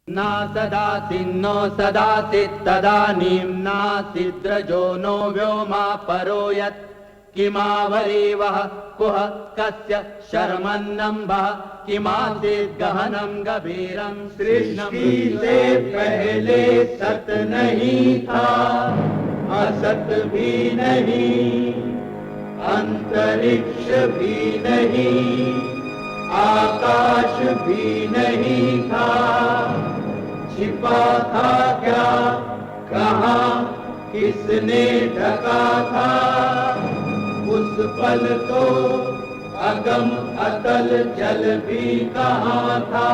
ना सदासिन्नो सदासित् तदानीं नासिद्रजो नो व्योमा परो यत् किमावरीवः कुह कस्य शर्मन्नम्भः किमासीत् गहनं गभीरं सृष्टि से पहले सत नहीं था, असत भी नहीं, अंतरिक्ष भी नहीं, आकाश भी नहीं था। छिपा था क्या, कहाँ, किसने ढका था? उस पल तो अगम अतल जल भी कहाँ था।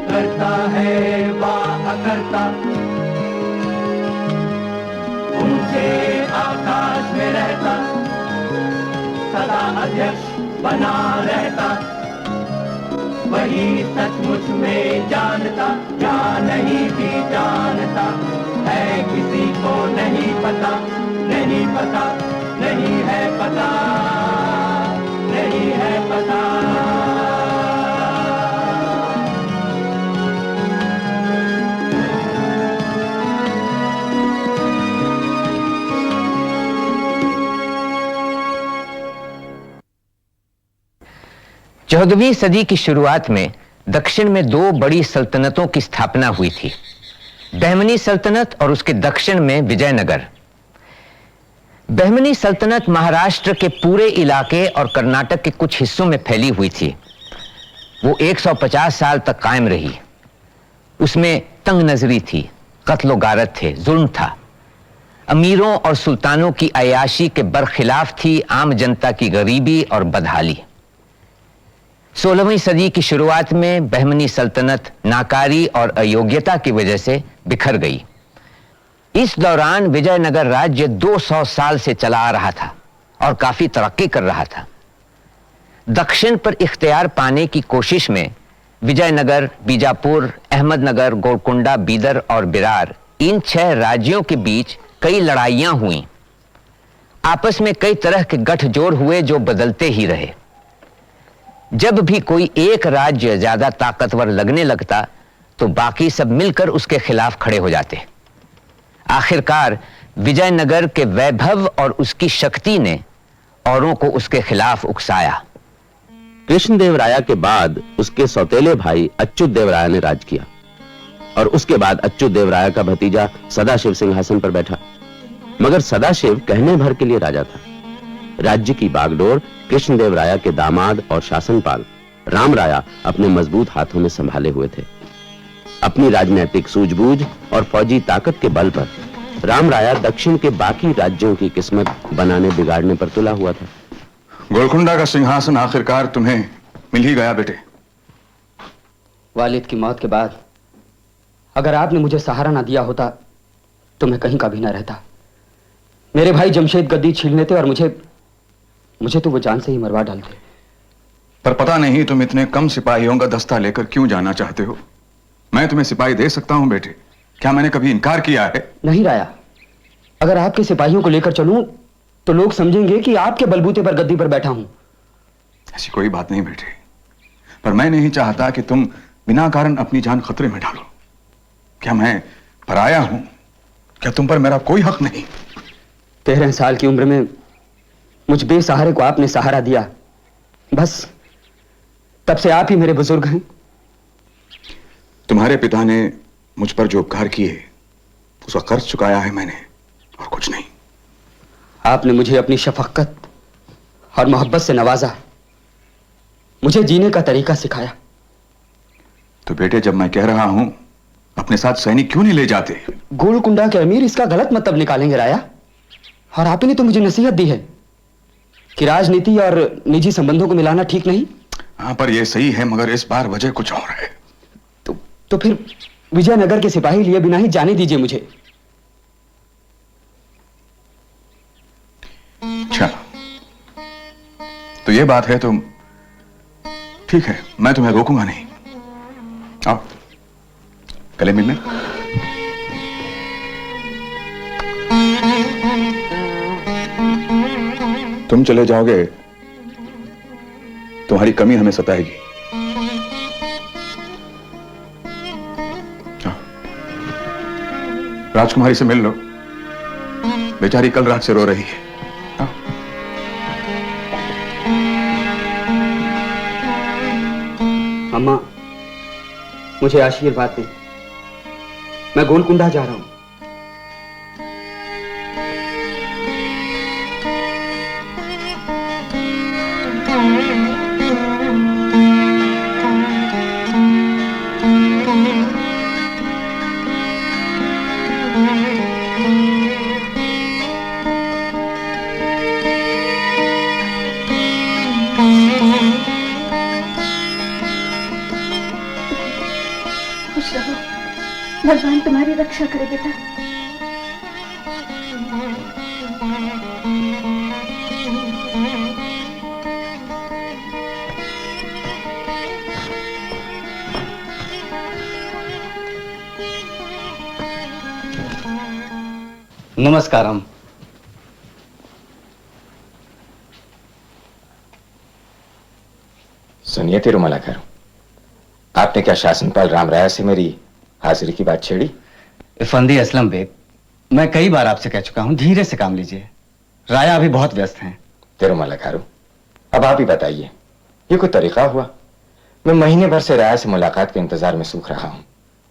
करता है वाह करता, ऊंचे आकाश में रहता, सदा अध्यक्ष बना रहता, वही सचमुच में जानता या नहीं भी जानता है, किसी को नहीं पता, नहीं पता, नहीं है पता, नहीं है पता। चौदहवीं सदी की शुरुआत में दक्षिण में दो बड़ी सल्तनतों की स्थापना हुई थी, बहमनी सल्तनत और उसके दक्षिण में विजयनगर। बहमनी सल्तनत महाराष्ट्र के पूरे इलाके और कर्नाटक के कुछ हिस्सों में फैली हुई थी। वो 150 साल तक कायम रही। उसमें तंग नजरी थी, कत्लो गारत थे, जुल्म था। अमीरों और सुल्तानों की अयाशी के बरखिलाफ थी आम जनता की गरीबी और बदहाली। 16वीं सदी की शुरुआत में बहमनी सल्तनत नाकारी और अयोग्यता की वजह से बिखर गई। इस दौरान विजयनगर राज्य 200 साल से चला आ रहा था और काफी तरक्की कर रहा था। दक्षिण पर इख्तियार पाने की कोशिश में विजयनगर, बीजापुर, अहमदनगर, गोलकुंडा, बीदर और बिरार, इन 6 राज्यों के बीच कई लड़ाइयां हुईं। आपस में कई तरह के गठजोड़ हुए जो बदलते ही रहे। जब भी कोई एक राज्य ज्यादा ताकतवर लगने लगता तो बाकी सब मिलकर उसके खिलाफ खड़े हो जाते। आखिरकार विजयनगर के वैभव और उसकी शक्ति ने औरों को उसके खिलाफ उकसाया। कृष्णदेवराया के बाद उसके सौतेले भाई अच्युत देवराया ने राज किया और उसके बाद अच्युत देवराया का भतीजा सदाशिव सिंहासन पर बैठा। मगर सदाशिव कहने भर के लिए राजा था। राज्य की बागडोर कृष्णदेवराया के दामाद और शासनपाल रामराया अपने मजबूत हाथों में संभाले हुए थे। अपनी राजनीतिक सूझबूझ और फौजी ताकत के बल पर रामराया दक्षिण के बाकी राज्यों की किस्मत बनाने बिगाड़ने पर तुला हुआ था। गोलकुंडा का सिंहासन आखिरकार तुम्हें मिल ही गया बेटे। वालिद की मौत के बाद अगर आपने मुझे सहारा ना दिया होता तो मैं कहीं का भी ना रहता। मेरे भाई जमशेद गद्दी छीन लेते और मुझे तो वो जान से ही मरवा डालते। पर पता नहीं तुम इतने कम सिपाहियों का दस्ता लेकर क्यों जाना चाहते हो। मैं तुम्हें सिपाही दे सकता हूं बेटे, क्या मैंने कभी इनकार किया है? नहीं राया, अगर आपके सिपाहियों को लेकर चलूं तो लोग समझेंगे कि आपके बलबूते पर गद्दी पर बैठा हूं। ऐसी कोई बात नहीं बेटे, पर मैं नहीं चाहता कि तुम बिना कारण अपनी जान खतरे में डालो। क्या मैं पराया हूं? क्या तुम पर मेरा कोई हक नहीं? 13 साल की उम्र में मुझ बेसहारे को आपने सहारा दिया, बस तब से आप ही मेरे बुजुर्ग हैं। तुम्हारे पिता ने मुझ पर जो उपकार किए उसका कर्ज चुकाया है मैंने, और कुछ नहीं। आपने मुझे अपनी शफकत और मोहब्बत से नवाजा, मुझे जीने का तरीका सिखाया। तो बेटे, जब मैं कह रहा हूं अपने साथ सैनिक क्यों नहीं ले जाते? गोलकुंडा के अमीर इसका गलत मतलब निकालेंगे राया। और आप ही ने तो मुझे नसीहत दी है कि राजनीति और निजी संबंधों को मिलाना ठीक नहीं। हाँ, पर यह सही है, मगर इस बार वजह कुछ और है। तो फिर विजयनगर के सिपाही लिए बिना ही जाने दीजिए मुझे। अच्छा, तो ये बात है, तो ठीक है, मैं तुम्हें रोकूंगा नहीं। आओ गले मिलने। तुम चले जाओगे, तुम्हारी कमी हमें सताएगी। राजकुमारी से मिल लो, बेचारी कल रात से रो रही है। अम्मा, मुझे आशीर्वाद दें, मैं गोलकुंडा जा रहा हूं। खुश रहो, भगवान तुम्हारी रक्षा करे बेटा। नमस्कारम। सुनिए तिरुमलाकर, आपने क्या शासनपाल राम राया से मेरी हाजिरी की बात छेड़ी? इफंदी असलम बेग, मैं कई बार आपसे कह चुका हूं, धीरे से काम लीजिए। राया अभी बहुत व्यस्त हैं। तिरुमलाकर, अब आप ही बताइए, ये कोई तरीका हुआ? मैं महीने भर से राया से मुलाकात के इंतजार में सूख रहा हूं।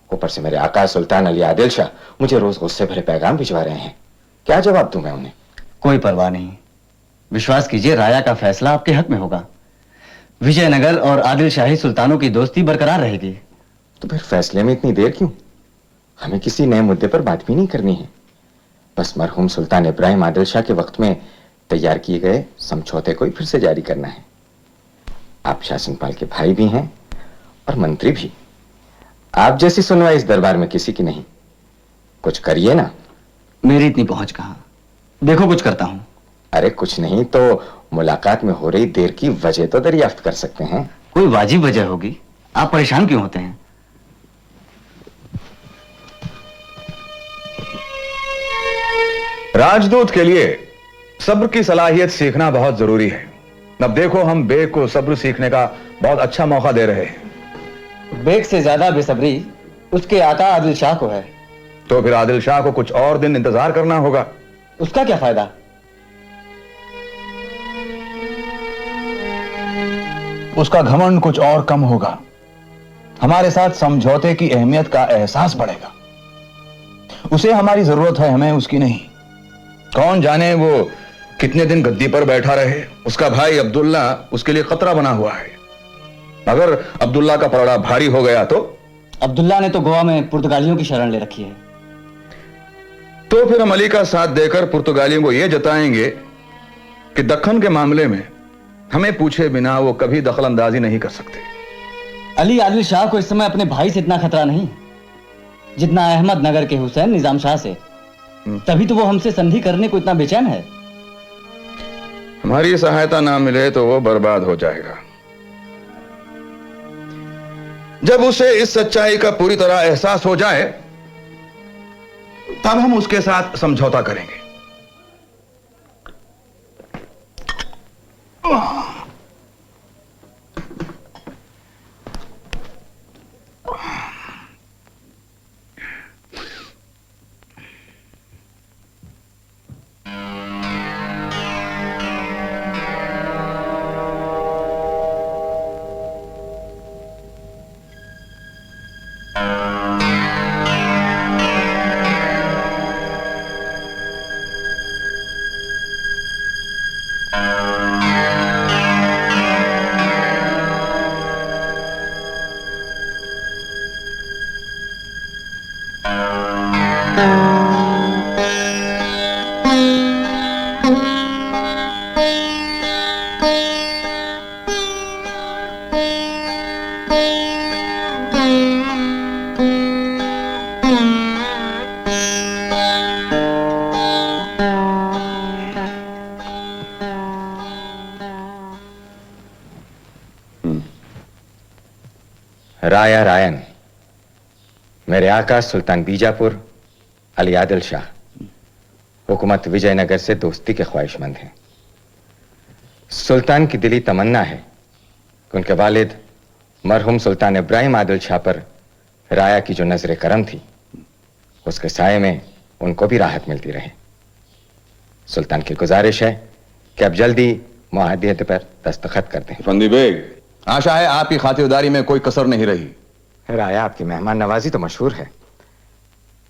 ऊपर से मेरे आका सुल्तान अली आदिल शाह मुझे रोज गुस्से भरे पैगाम भिजवा रहे हैं। क्या जवाब दूं मैं उन्हें? कोई परवाह नहीं, विश्वास कीजिए, राया का फैसला आपके हक में होगा। विजयनगर और आदिल शाही सुल्तानों की दोस्ती बरकरार रहेगी। तो फिर फैसले में इतनी देर क्यों? हमें किसी नए मुद्दे पर बात भी नहीं करनी है, बस मरहूम सुल्तान इब्राहिम आदिल शाह के वक्त में तैयार किए गए समझौते को ही फिर से जारी करना है। आप शासनपाल के भाई भी हैं और मंत्री भी। आप जैसी सुनवाई इस दरबार में किसी की नहीं। कुछ करिए ना। मेरी इतनी पहुंच कहां, देखो कुछ करता हूं। अरे कुछ नहीं तो मुलाकात में हो रही देर की वजह तो दरियाफ्त कर सकते हैं। कोई वाजिब वजह होगी, आप परेशान क्यों होते हैं? राजदूत के लिए सब्र की सलाहियत सीखना बहुत जरूरी है। अब देखो, हम बेग को सब्र सीखने का बहुत अच्छा मौका दे रहे हैं। बेग से ज्यादा बेसब्री उसके आका आदिल शाह को है। तो फिर आदिल शाह को कुछ और दिन इंतजार करना होगा। उसका क्या फायदा? उसका घमंड कुछ और कम होगा। हमारे साथ समझौते की अहमियत का एहसास बढ़ेगा। उसे हमारी जरूरत है, हमें उसकी नहीं। कौन जाने वो कितने दिन गद्दी पर बैठा रहे। उसका भाई अब्दुल्ला उसके लिए खतरा बना हुआ है। अगर अब्दुल्ला का पलड़ा भारी हो गया तो? अब्दुल्ला ने तो गोवा में पुर्तगालियों की शरण ले रखी है। तो फिर हम अली का साथ देकर पुर्तगालियों को यह जताएंगे कि दक्खन के मामले में हमें पूछे बिना वो कभी दखल अंदाजी नहीं कर सकते। अली आदिल शाह को इस समय अपने भाई से इतना खतरा नहीं जितना अहमदनगर के हुसैन निजाम शाह से। तभी तो वो हमसे संधि करने को इतना बेचैन है। हमारी सहायता ना मिले तो वो बर्बाद हो जाएगा। जब उसे इस सच्चाई का पूरी तरह एहसास हो जाए तब हम उसके साथ समझौता करेंगे। राया रायन मेरे आका सुल्तान बीजापुर अली आदिल शाह हुकूमत विजयनगर से दोस्ती के ख्वाहिशमंद हैं। सुल्तान की दिली तमन्ना है कि उनके वालिद मरहूम सुल्तान इब्राहिम आदिल शाह पर राया की जो नजर करम थी उसके साये में उनको भी राहत मिलती रहे। सुल्तान की गुजारिश है कि अब जल्दी मुआहदे पर दस्तखत कर दें। फंदी बेग, आशा है आपकी खातिरदारी में कोई कसर नहीं रही। राया आपकी मेहमान नवाजी तो मशहूर है।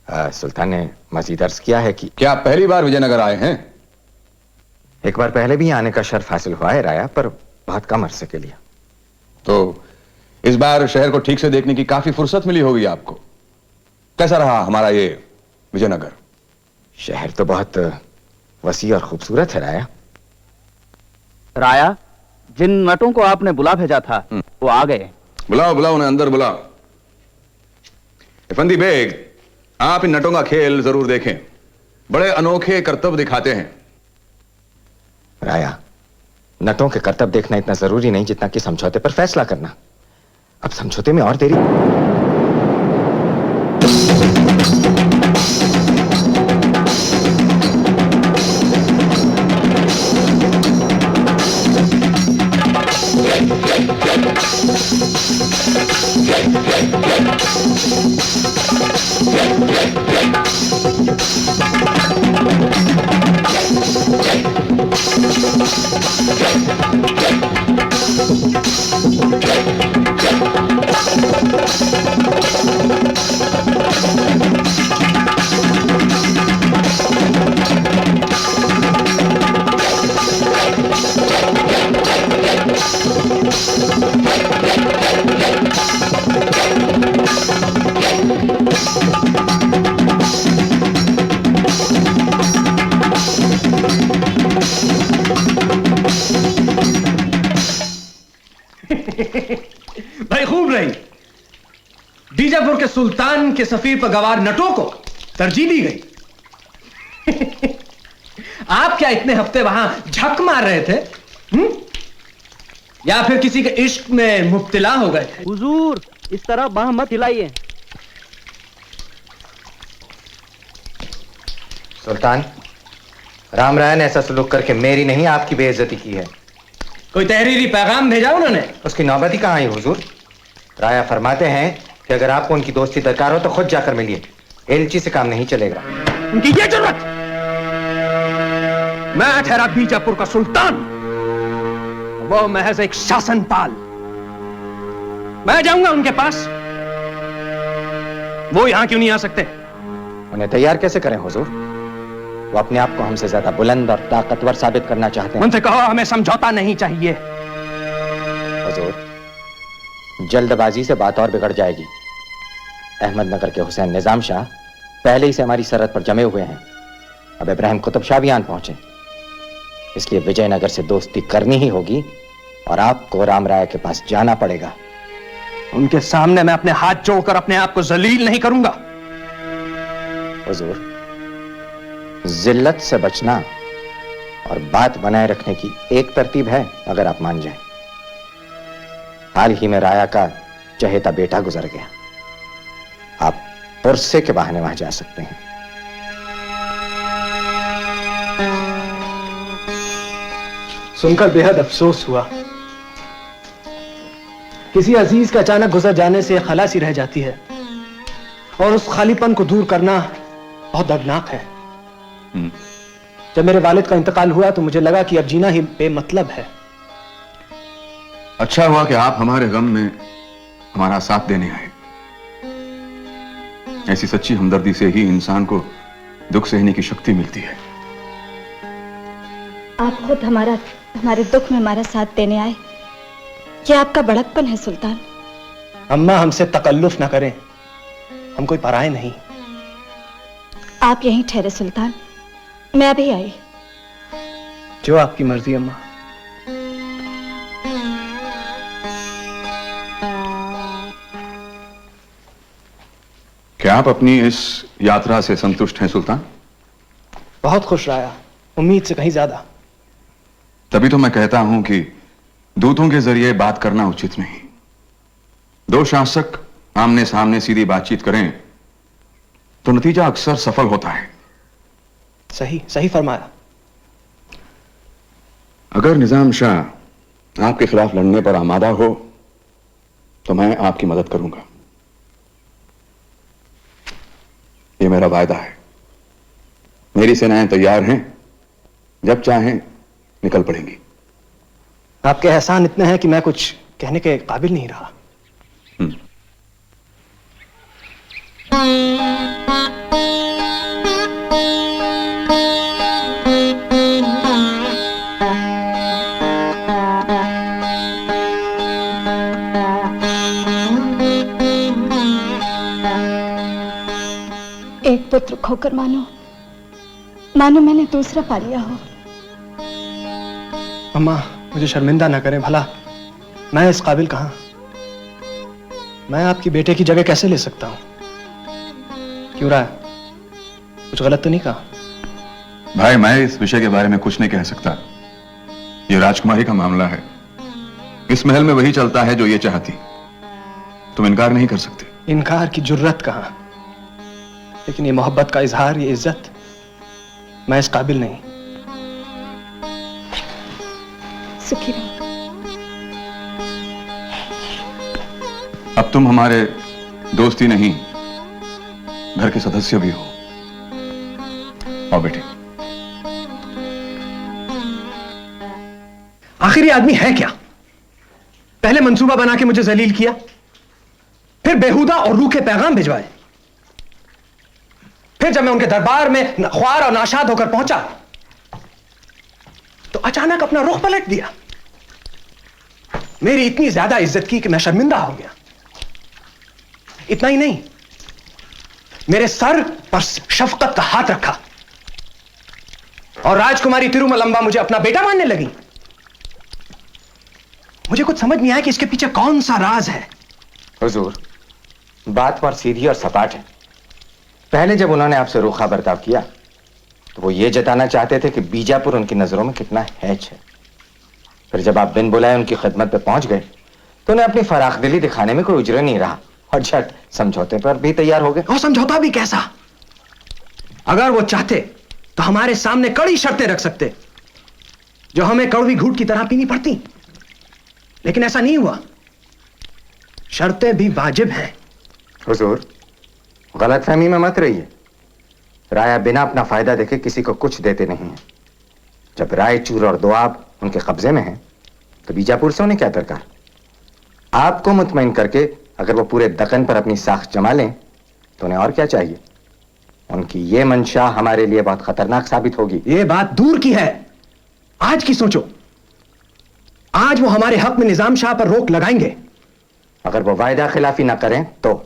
सुल्तान ने मजीद अर्ज किया है कि क्या आप पहली बार विजयनगर आए हैं? एक बार पहले भी आने का शर्फ हासिल हुआ है राया, पर बहुत कम अरसे के लिए। तो इस बार शहर को ठीक से देखने की काफी फुर्सत मिली होगी आपको। कैसा रहा हमारा ये विजयनगर? शहर तो बहुत वसी और खूबसूरत है राया। राया, जिन नटों को आपने बुला भेजा था वो आ गए। बुलाओ बुलाओ उन्हें अंदर बुलाओ। फंदी बेग, आप इन नटों का खेल जरूर देखें, बड़े अनोखे करतब दिखाते हैं। राया, नटों के करतब देखना इतना जरूरी नहीं जितना कि समझौते पर फैसला करना। अब समझौते में और देरी। भाई खूब रही। बीजापुर के सुल्तान के सफीर पर गवार नटों को तरजीह दी गई। आप क्या इतने हफ्ते वहां झक मार रहे थे? या फिर किसी के इश्क में मुब्तला हो गए थे? हुजूर, इस तरह बाह मत हिलाइए। सुल्तान, राम राय ने ऐसा सलूक करके मेरी नहीं आपकी बेइज्जती की है। कोई तहरीरी पैगाम भेजा उन्होंने? उसकी नौबत ही कहां आई हुजूर। राया फरमाते हैं कि अगर आपको उनकी दोस्ती दरकार हो तो खुद जाकर मिलिए, एलची से काम नहीं चलेगा। उनकी ये जरूरत? मैं ठहरा बीजापुर का सुल्तान, वो महज एक शासनपाल। मैं जाऊंगा उनके पास, वो यहां क्यों नहीं आ सकते? उन्हें तैयार कैसे करें हुजूर? वो अपने आप को हमसे ज्यादा बुलंद और ताकतवर साबित करना चाहते हैं। उनसे कहो हमें समझौता नहीं चाहिए। हुजूर, जल्दबाजी से बात और बिगड़ जाएगी। अहमदनगर के हुसैन निजाम शाह पहले ही से हमारी सरहद पर जमे हुए हैं। अब इब्राहिम कुतुब शाह भी आन पहुंचे, इसलिए विजयनगर से दोस्ती करनी ही होगी और आपको राम राय के पास जाना पड़ेगा। उनके सामने मैं अपने हाथ जोड़कर अपने आप को जलील नहीं करूंगा। हुजूर, जिल्लत से बचना और बात बनाए रखने की एक तरतीब है, अगर आप मान जाएं। हाल ही में राया का चहेता बेटा गुजर गया, आप पुरसे के बहाने वहां जा सकते हैं। सुनकर बेहद अफसोस हुआ। किसी अजीज का अचानक गुजर जाने से खलासी रह जाती है और उस खालीपन को दूर करना बहुत दर्दनाक है। जब मेरे वालिद का इंतकाल हुआ तो मुझे लगा कि अब जीना ही बेमतलब है। अच्छा हुआ कि आप हमारे गम में हमारा साथ देने आए। ऐसी सच्ची हमदर्दी से ही इंसान को दुख सहने की शक्ति मिलती है। आप खुद हमारे दुख में हमारा साथ देने आए, ये आपका बड़कपन है सुल्तान। अम्मा, हमसे तकल्लुफ ना करें, हम कोई पराए नहीं। आप यहीं ठहरे सुल्तान, मैं अभी आई। जो आपकी मर्जी अम्मा। क्या आप अपनी इस यात्रा से संतुष्ट हैं सुल्तान? बहुत खुश रहा, उम्मीद से कहीं ज्यादा। तभी तो मैं कहता हूं कि दूतों के जरिए बात करना उचित नहीं। दो शासक आमने सामने सीधी बातचीत करें तो नतीजा अक्सर सफल होता है। सही सही फरमाया। अगर निजाम शाह आपके खिलाफ लड़ने पर आमादा हो तो मैं आपकी मदद करूंगा। ये मेरा वायदा है। मेरी सेनाएं तैयार हैं, जब चाहें निकल पड़ेंगी। आपके एहसान इतने हैं कि मैं कुछ कहने के काबिल नहीं रहा। एक पुत्र खोकर मानो मैंने दूसरा पा लिया हो। अम्मा, मुझे शर्मिंदा ना करें भला। मैं इस काबिल कहां। मैं आपकी बेटे की जगह कैसे ले सकता हूं? क्यों रहा, कुछ गलत तो नहीं कहा? भाई, मैं इस विषय के बारे में कुछ नहीं कह सकता। यह राजकुमारी का मामला है। इस महल में वही चलता है जो ये चाहती। तुम इनकार नहीं कर सकते। इनकार की जुर्रत कहां, लेकिन ये मोहब्बत का इजहार, ये इज्जत, मैं इस काबिल नहीं। सुखी रहो। अब तुम हमारे दोस्ती नहीं, घर के सदस्य भी हो। आओ बेटे। आखिर ये आदमी है क्या? पहले मंसूबा बना के मुझे जलील किया, फिर बेहुदा और रूखे पैगाम भिजवाए, फिर जब मैं उनके दरबार में ख्वार और नाशाद होकर पहुंचा तो अचानक अपना रुख पलट दिया। मेरी इतनी ज्यादा इज्जत की कि मैं शर्मिंदा हो गया। इतना ही नहीं, मेरे सर पर शफकत का हाथ रखा और राजकुमारी तिरुमलंबा मुझे अपना बेटा मानने लगी। मुझे कुछ समझ नहीं आया कि इसके पीछे कौन सा राज है। हुजूर, बात पर सीधी और सपाट है। पहले जब उन्होंने आपसे रूखा बर्ताव किया तो वो ये जताना चाहते थे कि बीजापुर उनकी नजरों में कितना हैच है। फिर जब आप बिन बुलाए उनकी खिदमत पे पहुंच गए तो उन्हें अपनी फराखदिली दिखाने में कोई उजर नहीं रहा और झट समझौते पर भी तैयार हो गए। और समझौता भी कैसा? अगर वो चाहते तो हमारे सामने कड़ी शर्तें रख सकते जो हमें कड़वी घूंट की तरह पीनी पड़ती, लेकिन ऐसा नहीं हुआ। शर्तें भी वाजिब हैं। हुजूर, गलतफहमी में मत रहिए। राया बिना अपना फायदा देखे किसी को कुछ देते नहीं है। जब रायचूर और दोआब उनके कब्जे में हैं, तो बीजापुर से उन्हें क्या दरकार? आपको मुतमईन करके अगर वो पूरे दक्कन पर अपनी साख जमा लें तो उन्हें और क्या चाहिए? उनकी ये मंशा हमारे लिए बहुत खतरनाक साबित होगी। ये बात दूर की है, आज की सोचो। आज वो हमारे हक में निजाम शाह पर रोक लगाएंगे। अगर वो वायदा खिलाफी ना करें तो?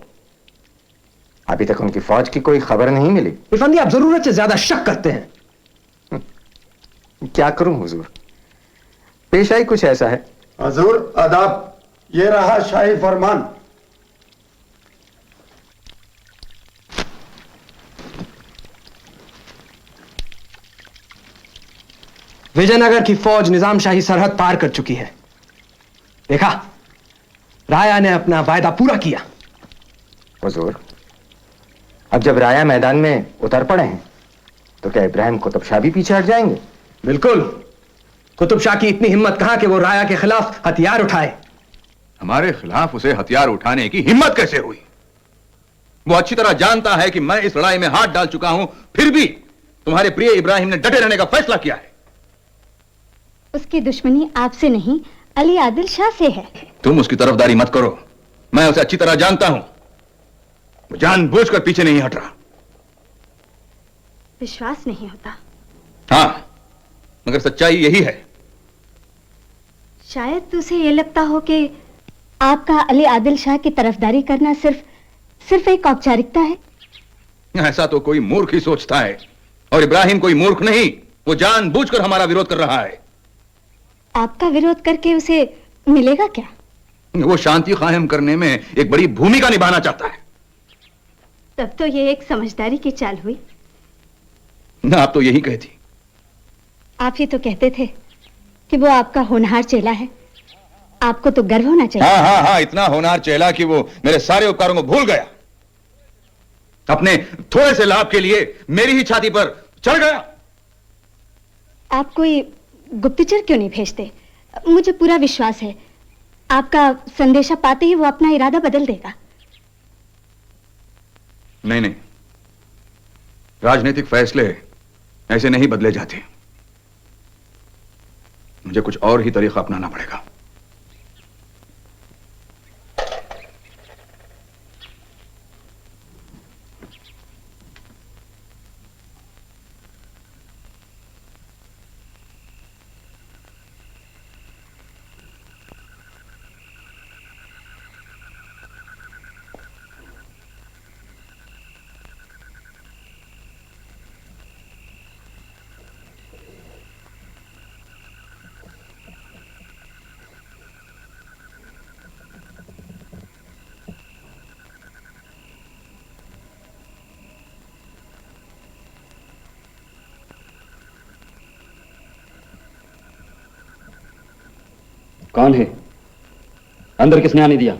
अभी तक उनकी फौज की कोई खबर नहीं मिली। इफंदी, आप जरूरत से ज्यादा शक करते हैं। क्या करूं हुजूर, पेशा ही कुछ ऐसा है। हुजूर आदाब, ये रहा शाही फरमान। विजयनगर की फौज निजाम शाही सरहद पार कर चुकी है। देखा, राया ने अपना वायदा पूरा किया। हुजूर, अब जब राया मैदान में उतर पड़े हैं तो क्या इब्राहिम कुतुब शाह भी पीछे हट जाएंगे? बिल्कुल। कुतुब शाह की इतनी हिम्मत कहां कि वो राया के खिलाफ हथियार उठाए। हमारे खिलाफ उसे हथियार उठाने की हिम्मत कैसे हुई? वो अच्छी तरह जानता है कि मैं इस लड़ाई में हाथ डाल चुका हूं, फिर भी तुम्हारे प्रिय इब्राहिम ने डटे रहने का फैसला किया है। उसकी दुश्मनी आपसे नहीं, अली आदिल शाह से है। तुम उसकी तरफदारी मत करो। मैं उसे अच्छी तरह जानता हूं। वो जानबूझकर पीछे नहीं हट रहा। विश्वास नहीं होता। हां, मगर सच्चाई यही है। शायद उसे ये लगता हो कि आपका अली आदिल शाह की तरफदारी करना सिर्फ एक औपचारिकता है। ऐसा तो कोई मूर्ख ही सोचता है, और इब्राहिम कोई मूर्ख नहीं, वो जानबूझकर हमारा विरोध कर रहा है। आपका विरोध करके उसे मिलेगा क्या? वो शांति कायम करने में एक बड़ी भूमिका निभाना चाहता है। तब तो ये एक समझदारी की चाल हुई। ना, आप तो यही कहती। आप ही तो कहते थे कि वो आपका होनहार चेला है, आपको तो गर्व होना चाहिए। हाँ हाँ हाँ, इतना होनहार चेला कि वो मेरे सारे उपकारों को भूल गया, अपने थोड़े से लाभ के लिए मेरी ही छाती पर चढ़ गया। आप कोई गुप्तचर क्यों नहीं भेजते? मुझे पूरा विश्वास है आपका संदेशा पाते ही वो अपना इरादा बदल देगा। नहीं नहीं, राजनीतिक फैसले ऐसे नहीं बदले जाते। मुझे कुछ और ही तरीका अपनाना पड़ेगा। कौन है? अंदर किसने आने दिया?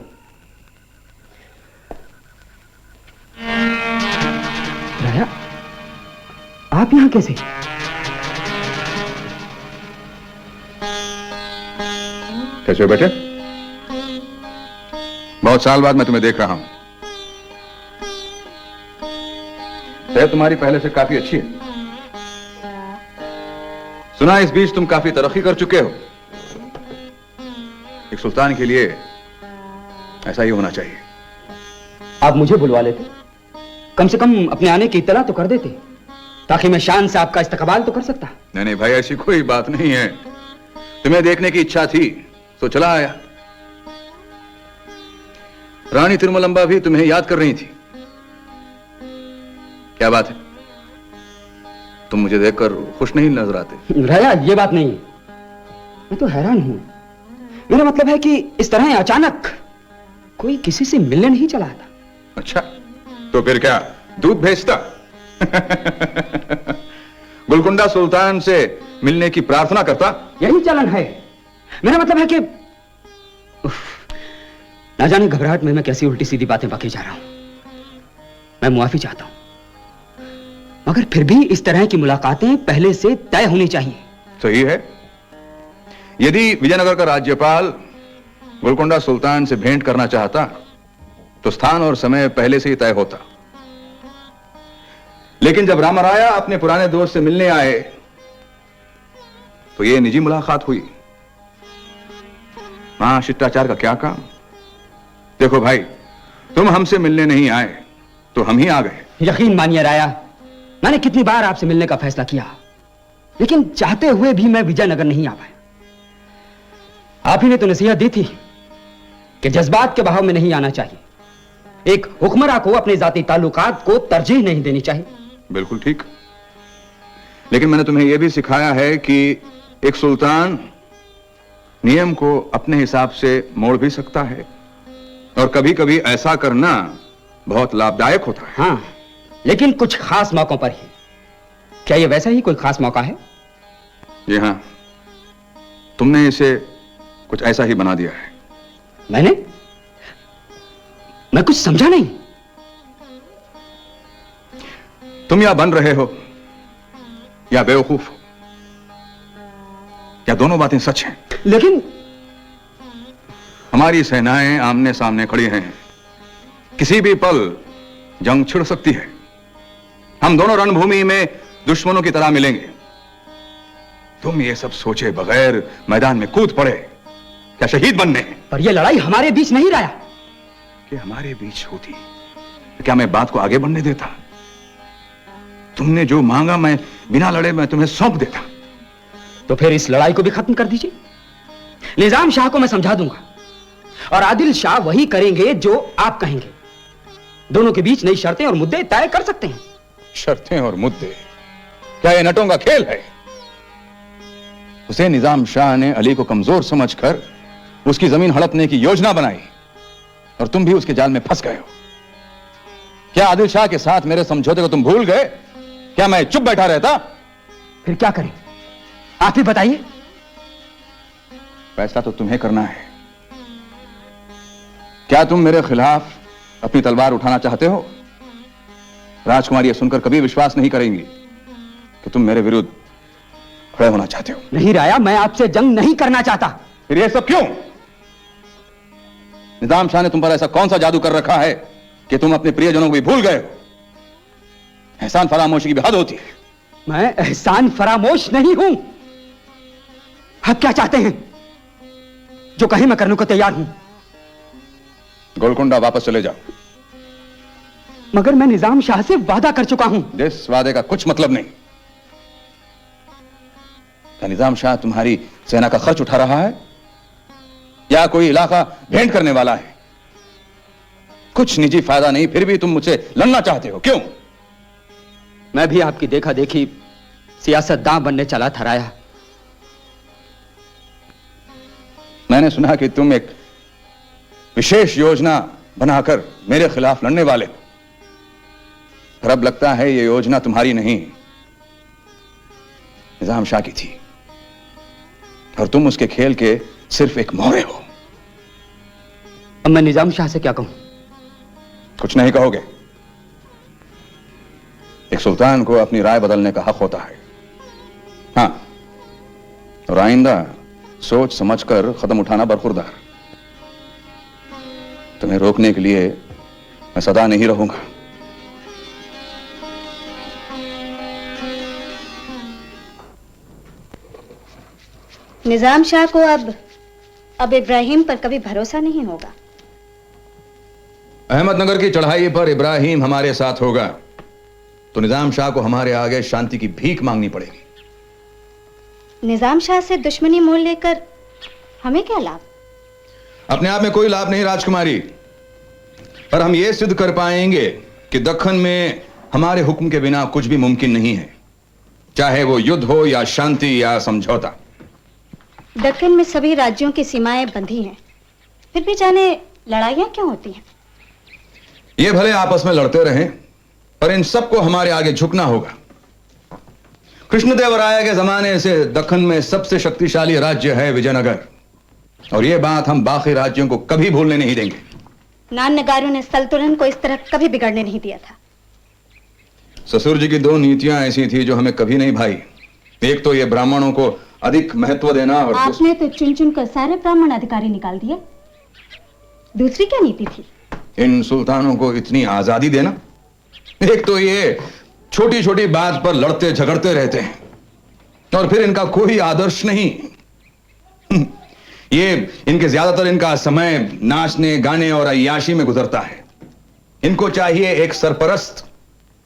राया, आप यहां कैसे? कैसे हो बेटे? बहुत साल बाद मैं तुम्हें देख रहा हूं। सेहत तुम्हारी पहले से काफी अच्छी है। सुना इस बीच तुम काफी तरक्की कर चुके हो। एक सुल्तान के लिए ऐसा ही होना चाहिए। आप मुझे बुलवा लेते, कम से कम अपने आने की इत्तला तो कर देते, ताकि मैं शान से आपका इस्तकबाल तो कर सकता। नहीं नहीं भाई, ऐसी कोई बात नहीं है। तुम्हें देखने की इच्छा थी तो चला आया। रानी तिरुमलंबा भी तुम्हें याद कर रही थी। क्या बात है, तुम मुझे देखकर खुश नहीं नजर आते। राया, ये बात नहीं, मैं तो हैरान हूं। मेरा मतलब है कि इस तरह अचानक कोई किसी से मिलने नहीं चला था। अच्छा, तो फिर क्या दूध भेजता? गोलकुंडा सुल्तान से मिलने की प्रार्थना करता? यही चलन है। मेरा मतलब है कि ना जाने घबराहट में मैं कैसी उल्टी सीधी बातें बके जा रहा हूं। मैं मुआफी चाहता हूं, मगर फिर भी इस तरह की मुलाकातें पहले से तय होनी चाहिए। सही है। यदि विजयनगर का राज्यपाल गोलकुंडा सुल्तान से भेंट करना चाहता तो स्थान और समय पहले से ही तय होता। लेकिन जब रामराया अपने पुराने दोस्त से मिलने आए तो यह निजी मुलाकात हुई। वहां शिष्टाचार का क्या काम? देखो भाई, तुम हमसे मिलने नहीं आए तो हम ही आ गए। यकीन मानिए राया, मैंने कितनी बार आपसे मिलने का फैसला किया, लेकिन चाहते हुए भी मैं विजयनगर नहीं आ पाया। आप ही ने तो नसीहत दी थी कि जज्बात के बहाव में नहीं आना चाहिए। एक हुक्मरां को अपने जाती ताल्लुकात को तरजीह नहीं देनी चाहिए। बिल्कुल ठीक, लेकिन मैंने तुम्हें यह भी सिखाया है कि एक सुल्तान नियम को अपने हिसाब से मोड़ भी सकता है, और कभी कभी ऐसा करना बहुत लाभदायक होता है। हाँ, लेकिन कुछ खास मौकों पर ही। क्या यह वैसा ही कोई खास मौका है? जी हाँ, तुमने इसे कुछ ऐसा ही बना दिया है। मैं कुछ समझा नहीं। तुम या बन रहे हो या बेवकूफ हो, या दोनों बातें सच हैं। लेकिन हमारी सेनाएं आमने सामने खड़ी हैं, किसी भी पल जंग छिड़ सकती है। हम दोनों रणभूमि में दुश्मनों की तरह मिलेंगे। तुम ये सब सोचे बगैर मैदान में कूद पड़े, क्या शहीद बनने? पर यह लड़ाई हमारे बीच नहीं रहा। कि हमारे बीच होती तो क्या मैं बात को आगे बढ़ने देता? तुमने जो मांगा मैं बिना लड़े मैं तुम्हें सौंप देता। तो फिर इस लड़ाई को भी खत्म कर दीजिए। निजाम शाह को मैं समझा दूंगा और आदिल शाह वही करेंगे जो आप कहेंगे। दोनों के बीच नई शर्तें और मुद्दे तय कर सकते हैं। शर्तें और मुद्दे? क्या ये नटों का खेल है? हुसैन निजाम शाह ने अली को कमजोर समझकर उसकी जमीन हड़पने की योजना बनाई और तुम भी उसके जाल में फंस गए हो। क्या आदिल शाह के साथ मेरे समझौते को तुम भूल गए? क्या मैं चुप बैठा रहता? फिर क्या करें, आप ही बताइए। फैसला तो तुम्हें करना है। क्या तुम मेरे खिलाफ अपनी तलवार उठाना चाहते हो? राजकुमारी यह सुनकर कभी विश्वास नहीं करेंगी कि तुम मेरे विरुद्ध खड़े होना चाहते हो। नहीं राया, मैं आपसे जंग नहीं करना चाहता। फिर यह सब क्यों? निजाम शाह ने तुम पर ऐसा कौन सा जादू कर रखा है कि तुम अपने प्रियजनों को भी भूल गए हो? एहसान फरामोशी की भी हद होती है। मैं एहसान फरामोश नहीं हूं। आप क्या चाहते हैं? जो कहे मैं करने को तैयार हूं। गोलकुंडा वापस चले जाओ। मगर मैं निजाम शाह से वादा कर चुका हूं। इस वादे का कुछ मतलब नहीं। क्या निजाम शाह तुम्हारी सेना का खर्च उठा रहा है या कोई इलाका भेंट करने वाला है? कुछ निजी फायदा नहीं, फिर भी तुम मुझसे लड़ना चाहते हो, क्यों? मैं भी आपकी देखा देखी सियासतदान बनने चला था राया। मैंने सुना कि तुम एक विशेष योजना बनाकर मेरे खिलाफ लड़ने वाले हो, पर अब लगता है यह योजना तुम्हारी नहीं, निजाम शाह की थी और तुम उसके खेल के सिर्फ एक मोहरे हो। अब मैं निजाम शाह से क्या कहूं? कुछ नहीं कहोगे। एक सुल्तान को अपनी राय बदलने का हक होता है। हां, और आइंदा सोच समझकर कदम उठाना बरखुरदार। तुम्हें रोकने के लिए मैं सदा नहीं रहूंगा। निजाम शाह को अब इब्राहिम पर कभी भरोसा नहीं होगा। अहमदनगर की चढ़ाई पर इब्राहिम हमारे साथ होगा तो निजाम शाह को हमारे आगे शांति की भीख मांगनी पड़ेगी। निजाम शाह से दुश्मनी मोल लेकर हमें क्या लाभ? अपने आप में कोई लाभ नहीं राजकुमारी, पर हम यह सिद्ध कर पाएंगे कि दक्खन में हमारे हुक्म के बिना कुछ भी मुमकिन नहीं है, चाहे वो युद्ध हो या शांति या समझौता। दक्कन में सभी राज्यों की सीमाएं बंधी हैं, फिर भी जाने लड़ाइयां क्यों होती हैं? ये भले आपस में लड़ते रहें, पर इन सबको हमारे आगे झुकना होगा। कृष्णदेवराय के जमाने से दक्खन में सबसे शक्तिशाली राज्य है विजयनगर, और यह बात हम बाकी राज्यों को कभी भूलने नहीं देंगे। नान नगारों ने सल्तनत को इस तरह कभी बिगड़ने नहीं दिया था। ससुर जी की दो नीतियां ऐसी थी जो हमें कभी नहीं भाई। एक तो ये ब्राह्मणों को अधिक महत्व देना, और आपने तो चुन चुन कर सारे ब्राह्मण अधिकारी निकाल दिए। दूसरी क्या नीति थी? इन सुल्तानों को इतनी आजादी देना। एक तो ये छोटी छोटी बात पर लड़ते झगड़ते रहते हैं, और फिर इनका कोई आदर्श नहीं। ये ज्यादातर इनका समय नाचने गाने और अय्याशी में गुजरता है। इनको चाहिए एक सरपरस्त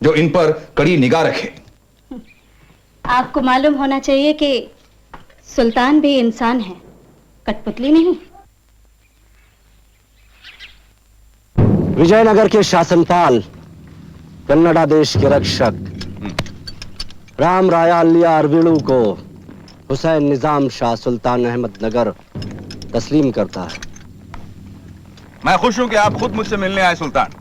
जो इन पर कड़ी निगाह रखे। आपको मालूम होना चाहिए कि सुल्तान भी इंसान है, कठपुतली नहीं। विजयनगर के शासनपाल, कन्नड़ा देश के रक्षक राम राया अलिया अरविड़ू को हुसैन निजाम शाह सुल्तान अहमदनगर तस्लीम करता है। मैं खुश हूं कि आप खुद मुझसे मिलने आए सुल्तान।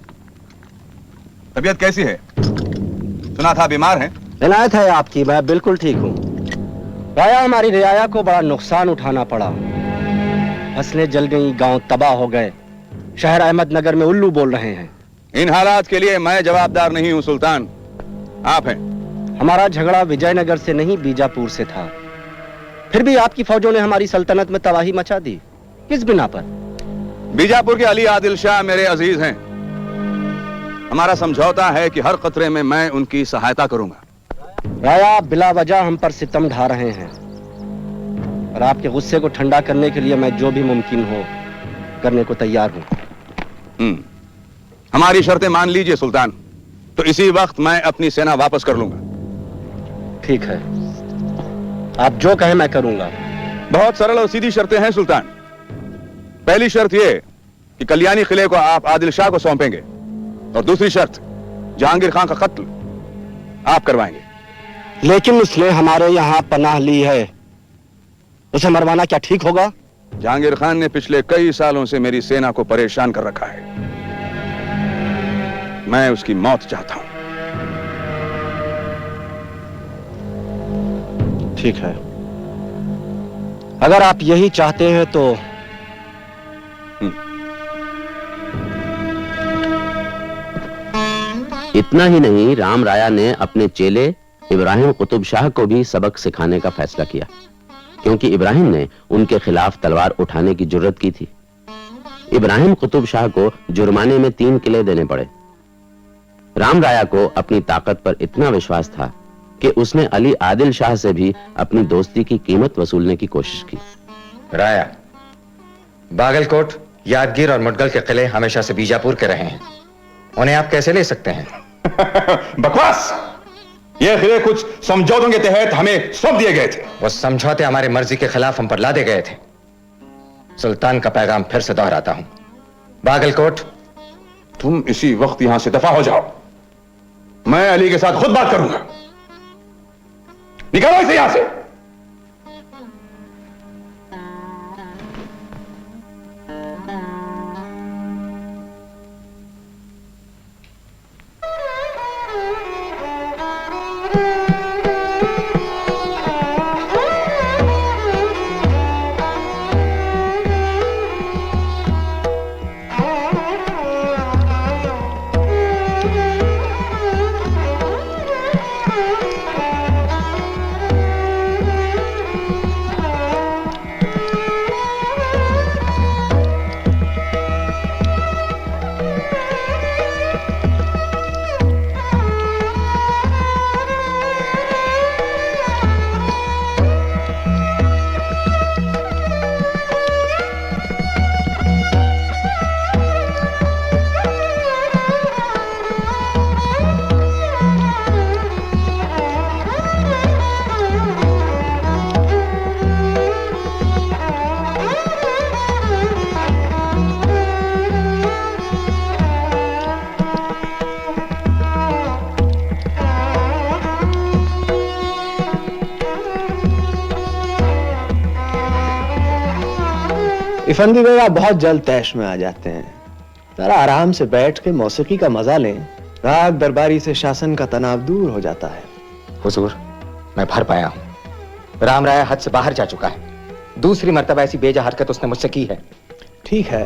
तबीयत कैसी है? सुना था बीमार हैं। इनायत है आपकी, मैं बिल्कुल ठीक हूँ। राया, हमारी रियाया को बड़ा नुकसान उठाना पड़ा। फसलें जल गई, गांव तबाह हो गए, शहर अहमदनगर में उल्लू बोल रहे हैं। इन हालात के लिए मैं जवाबदार नहीं हूं सुल्तान, आप हैं। हमारा झगड़ा विजयनगर से नहीं बीजापुर से था, फिर भी आपकी फौजों ने हमारी सल्तनत में तबाही मचा दी। किस बिना पर? बीजापुर के अली आदिल शाह मेरे अजीज हैं। हमारा समझौता है कि हर खतरे में मैं उनकी सहायता करूंगा। राया, बिला वजह हम पर सितम ढा रहे हैं, और आपके गुस्से को ठंडा करने के लिए मैं जो भी मुमकिन हो करने को तैयार हूं। हमारी शर्तें मान लीजिए सुल्तान, तो इसी वक्त मैं अपनी सेना वापस कर लूंगा। ठीक है, आप जो कहें मैं करूंगा। बहुत सरल और सीधी शर्तें हैं सुल्तान। पहली शर्त यह कि कल्याणी किले को आप आदिल शाह को सौंपेंगे। और दूसरी शर्त, जहांगीर खान का कत्ल आप करवाएंगे। लेकिन उसने हमारे यहाँ पनाह ली है, उसे मरवाना क्या ठीक होगा? जहांगीर खान ने पिछले कई सालों से मेरी सेना को परेशान कर रखा है। मैं उसकी मौत चाहता हूं। ठीक है, अगर आप यही चाहते हैं तो इतना ही नहीं, राम राया ने अपने चेले इब्राहिम कुतुब शाह को भी सबक सिखाने का फैसला किया, क्योंकि इब्राहिम ने उनके खिलाफ तलवार उठाने की जुर्रत की थी। इब्राहिम कुतुब शाह को जुर्माने में 3 किले देने पड़े। राम राया को अपनी ताकत पर इतना विश्वास था कि उसने अली आदिल शाह से भी अपनी दोस्ती की कीमत वसूलने की कोशिश की। राया, बागलकोट, यादगीर और मुडगल के किले हमेशा से बीजापुर के रहे हैं, उन्हें आप कैसे ले सकते हैं? बकवास! ये किले कुछ समझौतों के तहत हमें सौंप दिए गए थे। वो समझौते हमारे मर्जी के खिलाफ हम पर लादे गए थे। सुल्तान का पैगाम फिर से दोहराता हूं, बागलकोट, तुम इसी वक्त यहां से दफा हो जाओ। मैं अली के साथ खुद बात करूंगा। निकालो इसे यहां से। इफंदी भाई, आप बहुत जल्द तैश में आ जाते हैं। जरा आराम से बैठ के मौसीकी का मजा लें। राग दरबारी से शासन का तनाव दूर हो जाता है। हुजूर, मैं भर पाया हूं। राम राया हद से बाहर जा चुका है। दूसरी मर्तबा ऐसी बेजा हरकत उसने मुझसे की है। ठीक है,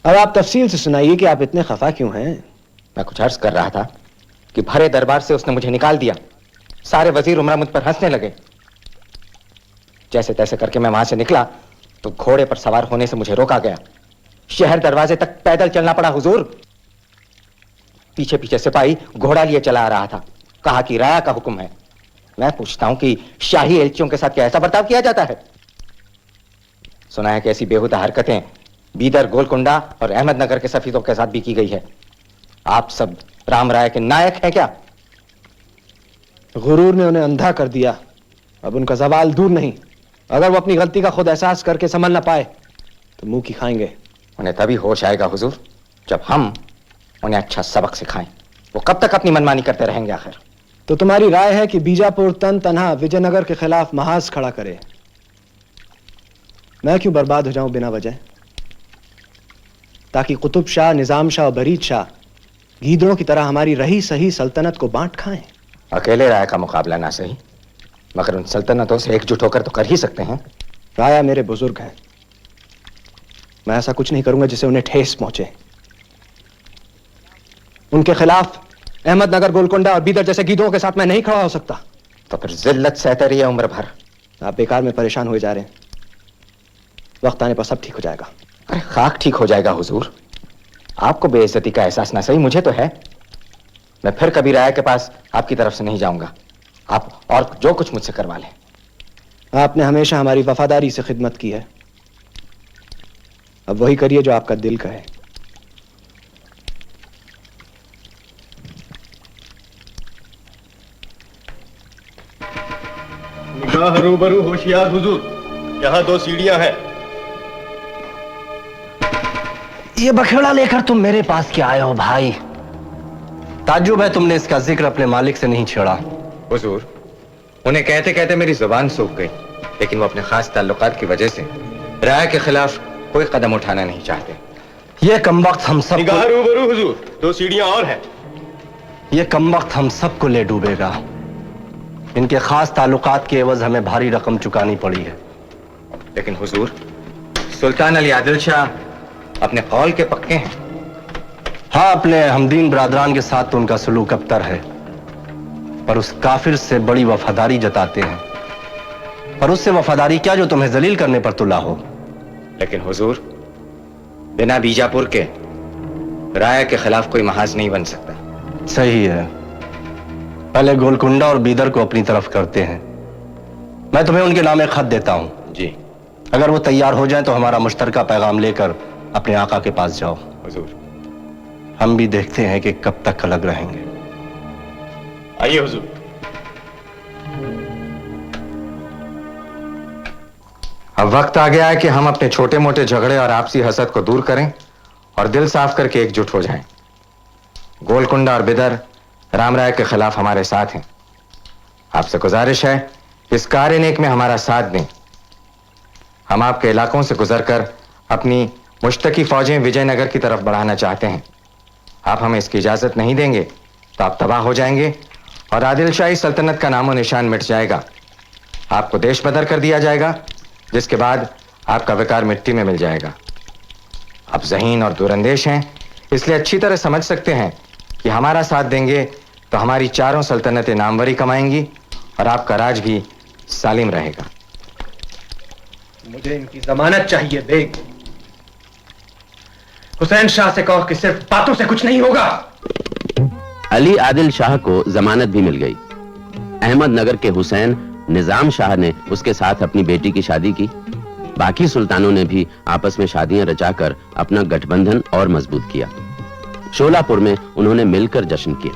अब आप तफसील से सुनाइए कि आप इतने खफा क्यों हैं? मैं कुछ अर्ज कर रहा था कि भरे दरबार से उसने मुझे निकाल दिया। सारे वजीर उमरा मुझ पर हंसने लगे। जैसे तैसे करके मैं वहां से निकला तो घोड़े पर सवार होने से मुझे रोका गया। शहर दरवाजे तक पैदल चलना पड़ा हुजूर। पीछे पीछे सिपाही घोड़ा लिए चला आ रहा था। कहा कि राया का हुक्म है। मैं पूछता हूं कि शाही एलचियों के साथ क्या ऐसा बर्ताव किया जाता है? सुना है कि ऐसी बेहुदा हरकतें बीदर, गोलकुंडा और अहमदनगर के सफीदों के साथ भी की गई है। आप सब राम राय के नायक हैं क्या? गुरूर ने उन्हें अंधा कर दिया, अब उनका जवाल दूर नहीं। अगर वो अपनी गलती का खुद एहसास करके संभल ना पाए तो मुंह की खाएंगे। उन्हें तभी होश आएगा हुजूर जब हम उन्हें अच्छा सबक सिखाएं। वो कब तक अपनी मनमानी करते रहेंगे आखिर? तो तुम्हारी राय है कि बीजापुर तन तनहा विजयनगर के खिलाफ महाज खड़ा करे। मैं क्यों बर्बाद हो जाऊं बिना वजह, ताकि कुतुब शाह, निजाम शाह और बरीद शाह गीदड़ों की तरह हमारी रही सही सल्तनत को बांट खाएं। अकेले राय का मुकाबला ना सही, मगर उन सल्तनतों से एकजुट होकर तो कर ही सकते हैं। राया मेरे बुजुर्ग हैं, मैं ऐसा कुछ नहीं करूंगा जिससे उन्हें ठेस पहुंचे। उनके खिलाफ अहमदनगर, गोलकुंडा और बीदर जैसे गीदड़ों के साथ मैं नहीं खड़ा हो सकता। तो फिर जिल्लत सहते रहिए उम्र भर। आप बेकार में परेशान हुए जा रहे हैं। वक्त आने पर सब ठीक हो जाएगा। अरे खाक ठीक हो जाएगा हुजूर। आपको बेइज्जती का एहसास ना सही, मुझे तो है। मैं फिर कभी राय के पास आपकी तरफ से नहीं जाऊंगा। आप और जो कुछ मुझसे करवा लें। आपने हमेशा हमारी वफादारी से खिदमत की है, अब वही करिए जो आपका दिल कहे। निगाह रूबरू होशियार हुजूर, यहाँ 2 सीढ़ियां हैं। ये बखेड़ा लेकर तुम मेरे पास क्या आए हो भाई? ताज्जुब है तुमने इसका जिक्र अपने मालिक से नहीं छेड़ा। हुजूर, उन्हें कहते कहते मेरी जुबान सूख गई, लेकिन वो अपने खास ताल्लुकात की वजह से राया के खिलाफ कोई कदम उठाना नहीं चाहते। ये कमबख्त हम सब रूबरू हुजूर, 2 सीढ़ियां और हैं। ये कमबख्त हम सबको ले डूबेगा। इनके खास ताल्लुकात के एवज हमें भारी रकम चुकानी पड़ी है। लेकिन हुजूर, सुल्तान अली आदिल शाह अपने कौल के पक्के हैं। हाँ, अपने हमदीन बरादरान के साथ तो उनका सलूक अबतर है, पर उस काफिर से बड़ी वफादारी जताते हैं। पर उससे वफादारी क्या जो तुम्हें जलील करने पर तुला हो। लेकिन हुजूर, बिना बीजापुर के राया के खिलाफ कोई महाज नहीं बन सकता। सही है, पहले गोलकुंडा और बीदर को अपनी तरफ करते हैं। मैं तुम्हें उनके नाम एक खत देता हूं जी। अगर वो तैयार हो जाएं तो हमारा मुश्तरका पैगाम लेकर अपने आका के पास जाओ। हुजूर, हम भी देखते हैं कि कब तक अलग रहेंगे। आइए हुजूर। अब वक्त आ गया है कि हम अपने छोटे मोटे झगड़े और आपसी हसद को दूर करें और दिल साफ करके एकजुट हो जाएं। गोलकुंडा और बिदर राम राय के खिलाफ हमारे साथ हैं। आपसे गुजारिश है इस कार्य नेक में हमारा साथ दें। हम आपके इलाकों से गुजरकर अपनी मुश्तकी फौजें विजयनगर की तरफ बढ़ाना चाहते हैं। आप हमें इसकी इजाजत नहीं देंगे तो आप तबाह हो जाएंगे और आदिल शाही सल्तनत का नामो निशान मिट जाएगा। आपको देश बदर कर दिया जाएगा, जिसके बाद आपका विकार मिट्टी में मिल जाएगा। आप ज़हीन और दूरंदेश हैं, इसलिए अच्छी तरह समझ सकते हैं कि हमारा साथ देंगे तो हमारी चारों सल्तनतें नामवरी कमाएंगी और आपका राज भी सालिम रहेगा। मुझे इनकी जमानत चाहिए बेग। हुसैन शाह से कहो कि सिर्फ बातों से कुछ नहीं होगा। अली आदिल शाह को जमानत भी मिल गई। अहमदनगर के हुसैन निजाम शाह ने उसके साथ अपनी बेटी की शादी की। बाकी सुल्तानों ने भी आपस में शादियां रचाकर अपना गठबंधन और मजबूत किया। शोलापुर में उन्होंने मिलकर जश्न किया।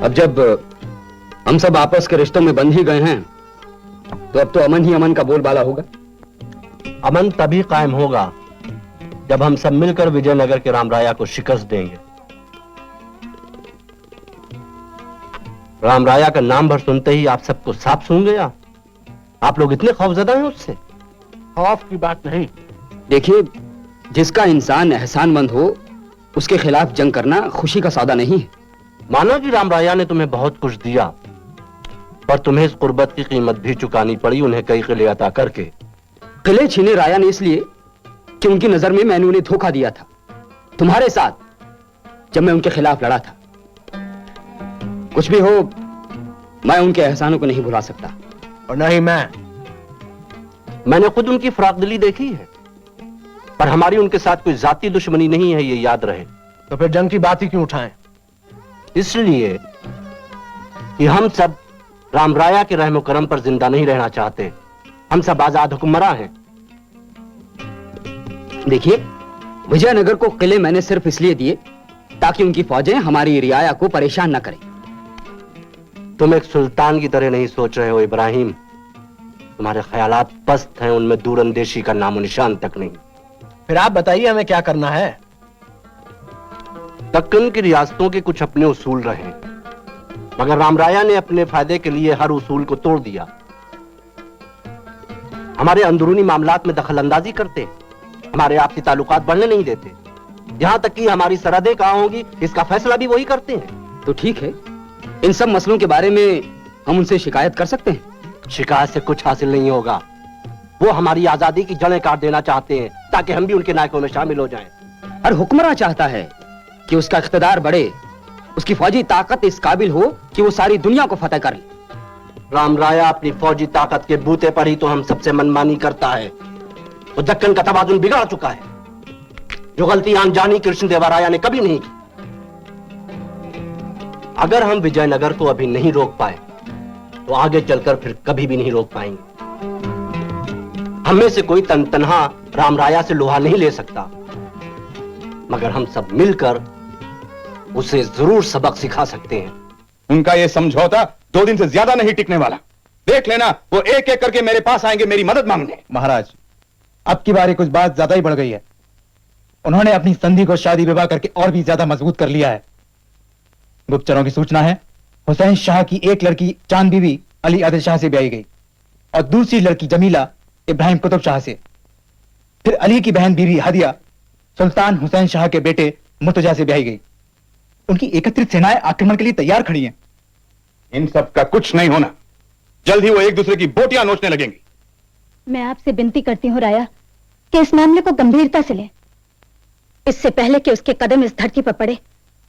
अब जब हम सब आपस के रिश्तों में बंध ही गए हैं तो अब तो अमन ही अमन का बोलबाला होगा। अमन तभी कायम होगा जब हम सब मिलकर विजयनगर के रामराया को शिकस्त देंगे। रामराया का नाम भर सुनते ही आप सबको सांप सूंघ गया। आप लोग इतने खौफजदा हैं उससे? खौफ की बात नहीं। देखिए, जिसका इंसान एहसानमंद हो उसके खिलाफ जंग करना खुशी का सौदा नहीं है। माना कि रामराया ने तुम्हें बहुत कुछ दिया, पर तुम्हें इस कुर्बत की कीमत भी चुकानी पड़ी उन्हें कई किले अता करके। किले छीने राया ने इसलिए कि उनकी नजर में मैंने उन्हें धोखा दिया था तुम्हारे साथ जब मैं उनके खिलाफ लड़ा था। कुछ भी हो, मैं उनके एहसानों को नहीं भुला सकता। और नहीं मैंने खुद उनकी फराकदिली देखी है, पर हमारी उनके साथ कोई जाती दुश्मनी नहीं है, ये याद रहे। तो फिर जंग की बात ही क्यों उठाएं? इसलिए कि हम सब रामराया के रहमो करम पर जिंदा नहीं रहना चाहते। हम सब आजाद हुक्मरां हैं। देखिए, विजयनगर को किले मैंने सिर्फ इसलिए दिए ताकि उनकी फौजें हमारी रियाया को परेशान न करें। तुम एक सुल्तान की तरह नहीं सोच रहे हो इब्राहिम। तुम्हारे ख्यालात पस्त हैं, उनमें दूरंदेशी का नामो निशान तक नहीं। फिर आप बताइए हमें क्या करना है? दक्कन की रियासतों के कुछ अपने उसूल रहे, मगर रामराया ने अपने फायदे के लिए हर उसूल को तोड़ दिया। हमारे अंदरूनी मामलात में दखल अंदाजी करते, हमारे आपसी ताल्लुकात बढ़ने नहीं देते, यहां तक कि हमारी सरहदें कहां होंगी इसका फैसला भी वही करते हैं। तो ठीक है, इन सब मसलों के बारे में हम उनसे शिकायत कर सकते हैं। शिकायत से कुछ हासिल नहीं होगा। वो हमारी आजादी की जड़ें काट देना चाहते हैं ताकि हम भी उनके नायकों में शामिल हो जाएं। हर हुक्मरान चाहता है कि उसका इख्तिदार बढ़े, उसकी फौजी ताकत इस काबिल हो कि वो सारी दुनिया को फतेह कर ले। रामराया अपनी फौजी ताकत के बूते पर ही तो हम सबसे मनमानी करता है। वो दक्कन का तवाजुन बिगाड़ चुका है, जो गलती अनजानी कृष्णदेवराया ने कभी नहीं की। अगर हम विजयनगर को अभी नहीं रोक पाए तो आगे चलकर फिर कभी भी नहीं रोक पाएंगे। हम में से कोई तनहा रामराया से लोहा नहीं ले सकता, मगर हम सब मिलकर उसे जरूर सबक सिखा सकते हैं। उनका यह समझौता 2 दिन से ज्यादा नहीं टिकने वाला। देख लेना, वो एक एक करके मेरे पास आएंगे मेरी मदद मांगने। महाराज, अब की बारी कुछ बात ज्यादा ही बढ़ गई है। उन्होंने अपनी संधि को शादी विवाह करके और भी ज्यादा मजबूत कर लिया है। गुप्तचरों की सूचना है हुसैन शाह की एक लड़की चांद बीवी अली आदिल शाह से ब्याही गई और दूसरी लड़की जमीला इब्राहिम कुतुब शाह से। फिर अली की बहन बीवी हादिया सुल्तान हुसैन शाह के बेटे मुर्तजा से ब्याही गई। उनकी एकत्रित सेनाएं आक्रमण के लिए तैयार खड़ी हैं। इन सब का कुछ नहीं होना, जल्द ही वो एक दूसरे की बोटियां नोचने लगेंगी। मैं आपसे विनती करती हूँ राया कि इस मामले को गंभीरता से लें, इससे पहले कि उसके कदम इस धरती पर पड़े,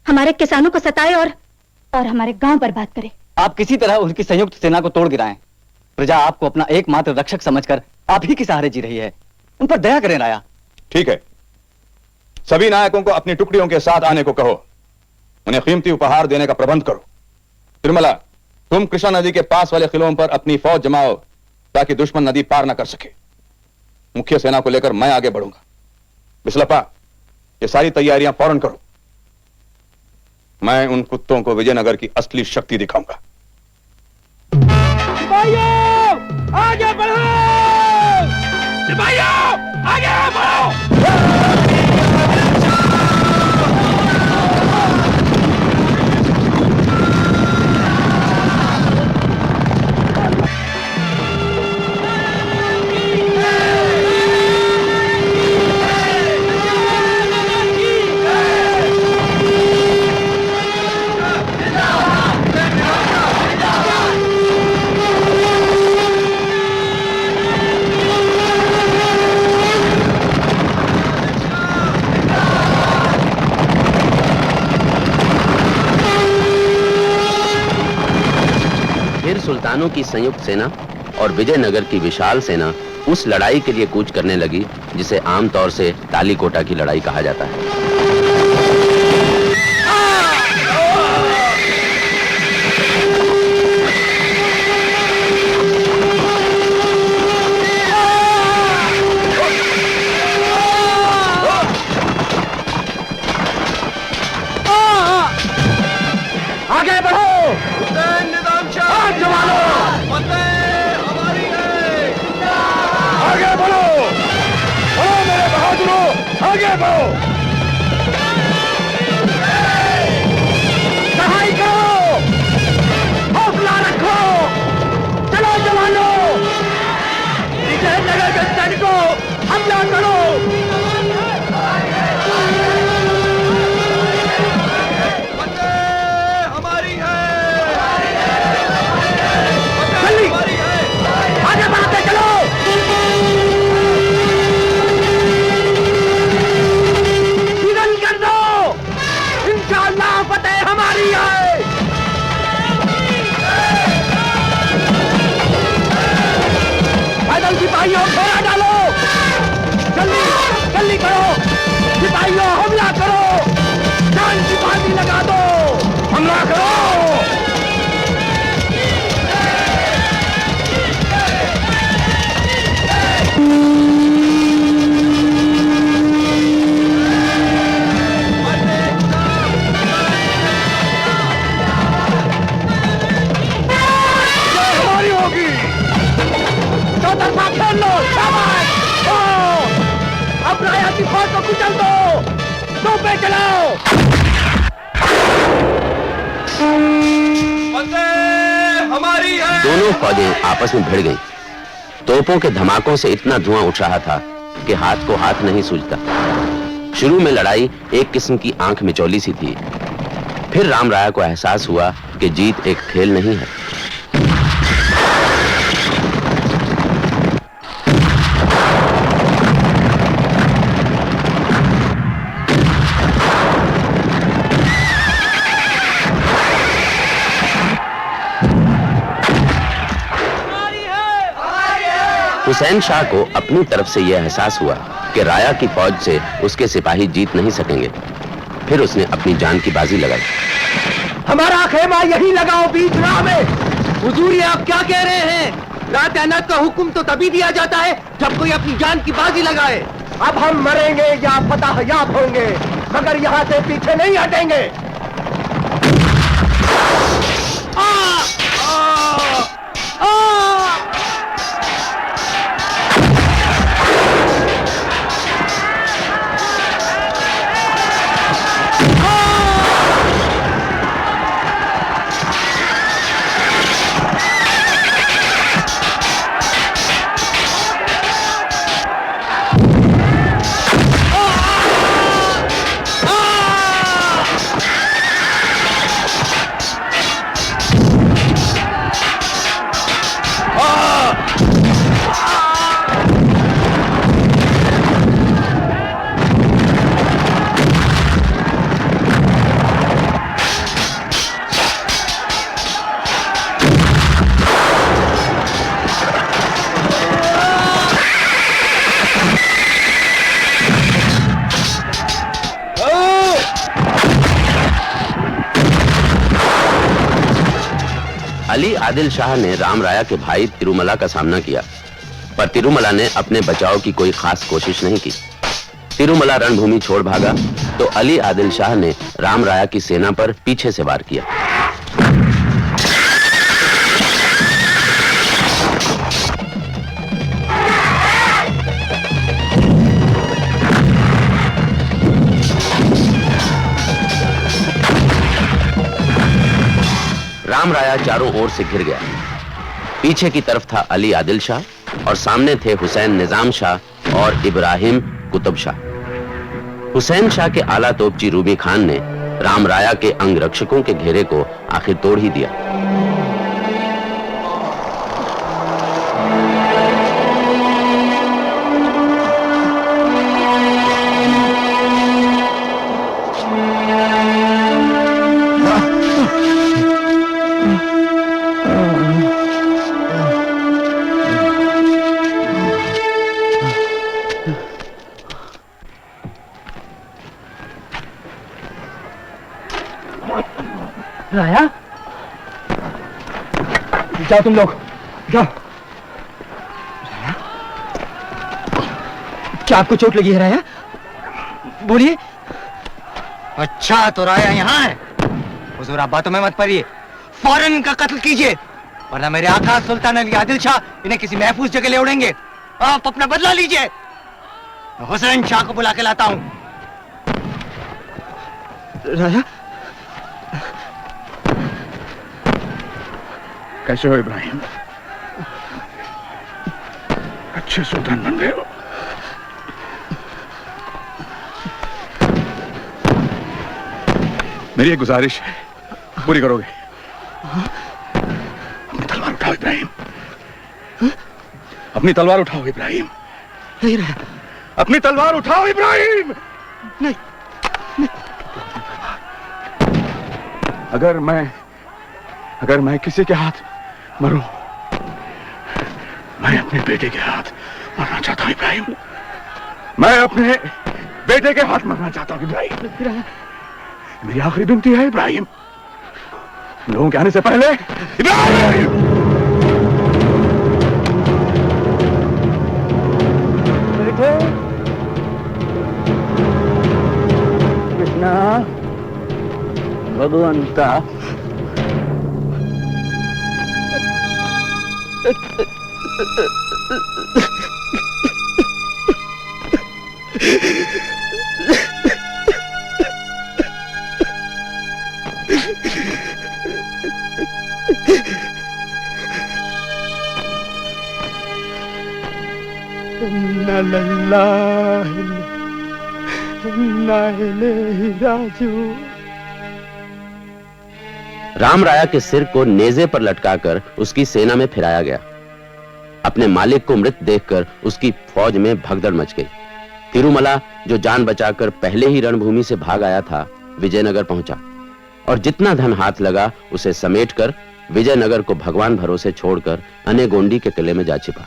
हमारे किसानों को सताए और हमारे गांव बर्बाद करे। आप किसी तरह उनकी संयुक्त सेना को तोड़ गिराएं। प्रजा आपको अपना एकमात्र रक्षक समझकर आप ही के सहारे जी रही है। उन पर दया करें राया। ठीक है, सभी नायकों को अपनी टुकड़ियों के साथ आने को कहो, उन्हें कीमती उपहार देने का प्रबंध करो। तिरमला, तुम कृष्णा नदी के पास वाले किलों पर अपनी फौज जमाओ ताकि दुश्मन नदी पार न कर सके। मुख्य सेना को लेकर मैं आगे बढ़ूंगा। बिस्लपा, ये सारी तैयारियां फौरन करो। मैं उन कुत्तों को विजयनगर की असली शक्ति दिखाऊंगा। सिपाहियों, आगे बढ़ो! सिपाहियों, आगे बढ़ो! सुल्तानों की संयुक्त सेना और विजयनगर की विशाल सेना उस लड़ाई के लिए कूच करने लगी जिसे आमतौर से तालीकोटा की लड़ाई कहा जाता है। आगे बढ़ो! हमारी है! आगे बढ़ो! बढ़ो मेरे बहादुरों! आगे बढ़ो! सहाय करो! हौसला रखो! चलो जवानों! विजयनगर के सैनिकों, हमला करो! सिपाहियों घेरा डालो! जल्दी जल्दी करो! सिपाहियों हमला करो! जान की बाजी लगा दो! हमला करो! हमारी होगी! चौतरफा खेल लो! शाबाश! अब राया की फौज को कुचल दो! दो पे चलाओ! हमारी है! दोनों फौजें आपस में भिड़ गईं। तोपों के धमाकों से इतना धुआं उठ रहा था कि हाथ को हाथ नहीं सूझता। शुरू में लड़ाई एक किस्म की आंख मिचौली सी थी। फिर राम राया को एहसास हुआ कि जीत एक खेल नहीं है। हुसैन शाह को अपनी तरफ से यह एहसास हुआ कि राया की फौज से उसके सिपाही जीत नहीं सकेंगे। फिर उसने अपनी जान की बाजी लगाई। हमारा खेमा यही लगाओ बीच राह में। हुजूर, ये आप क्या कह रहे हैं? रात अनाथ का हुक्म तो तभी दिया जाता है जब कोई अपनी जान की बाजी लगाए। अब हम मरेंगे या फतह याब होंगे, मगर यहाँ से पीछे नहीं हटेंगे। अली आदिल शाह ने राम राया के भाई तिरुमला का सामना किया, पर तिरुमला ने अपने बचाव की कोई खास कोशिश नहीं की। तिरुमला रणभूमि छोड़ भागा तो अली आदिल शाह ने राम राया की सेना पर पीछे से वार किया। राम राया चारों ओर से घिर गया। पीछे की तरफ था अली आदिल शाह और सामने थे हुसैन निजाम शाह और इब्राहिम कुतुब शाह। हुसैन शाह के आला तोपची रूबी खान ने राम राया के अंगरक्षकों के घेरे को आखिर तोड़ ही दिया। राया, जाओ तुम लोग, जाओ। क्या आपको चोट लगी है राया? बोलिए। अच्छा, तो राया यहाँ है। हुजूर, आप बातों में मत पड़िए, फौरन इनका कत्ल कीजिए, वरना मेरे आका सुल्तान अली आदिल शाह इन्हें किसी महफूज जगह ले उड़ेंगे। आप अपना बदला लीजिए। हुसैन शाह को बुला के लाता हूँ। राया, कैसे हो इब्राहिम? अच्छे सुल्तान बन गए हो। मेरी एक गुजारिश है, पूरी करोगे? अपनी तलवार उठाओ इब्राहिम। अपनी तलवार उठाओ इब्राहिम। नहीं रहा। अपनी तलवार उठाओ इब्राहिम। नहीं, नहीं। अगर मैं किसी के हाथ मरूं, मैं अपने बेटे के हाथ मरना चाहता हूं इब्राहिम। मैं अपने बेटे के हाथ मरना चाहता हूं इब्राहिम। मेरी आखिरी विनती है इब्राहिम, लोगों के आने से पहले इब्राहिम। बेटे, कृष्णा, भगवंता, राम राया के सिर को नेजे पर लटकाकर उसकी सेना में फिराया गया। अपने मालिक को मृत देखकर उसकी फौज में भगदड़ मच गई। तिरुमला, जो जान बचाकर पहले ही रणभूमि से भाग आया था, विजयनगर पहुंचा और जितना धन हाथ लगा उसे समेटकर विजयनगर को भगवान भरोसे छोड़कर अनेगोंडी के किले में जा छिपा।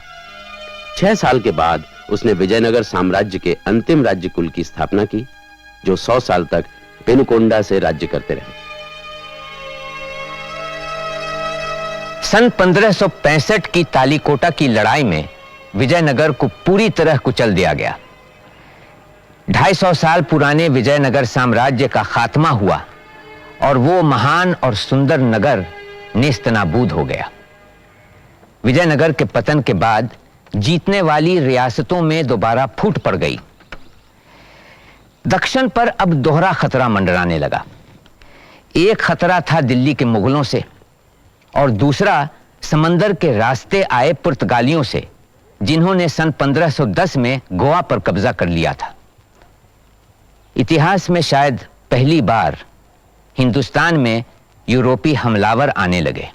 6 साल के बाद उसने विजयनगर साम्राज्य के अंतिम राज्य कुल की स्थापना की, जो 100 साल तक पेनुकोंडा से राज्य करते रहे। सन 1565 की तालीकोटा की लड़ाई में विजयनगर को पूरी तरह कुचल दिया गया। 250 साल पुराने विजयनगर साम्राज्य का खात्मा हुआ और वो महान और सुंदर नगर नेस्तनाबूद हो गया। विजयनगर के पतन के बाद जीतने वाली रियासतों में दोबारा फूट पड़ गई। दक्षिण पर अब दोहरा खतरा मंडराने लगा। एक खतरा था दिल्ली के मुगलों से और दूसरा समंदर के रास्ते आए पुर्तगालियों से, जिन्होंने सन 1510 में गोवा पर कब्जा कर लिया था। इतिहास में शायद पहली बार हिंदुस्तान में यूरोपी हमलावर आने लगे।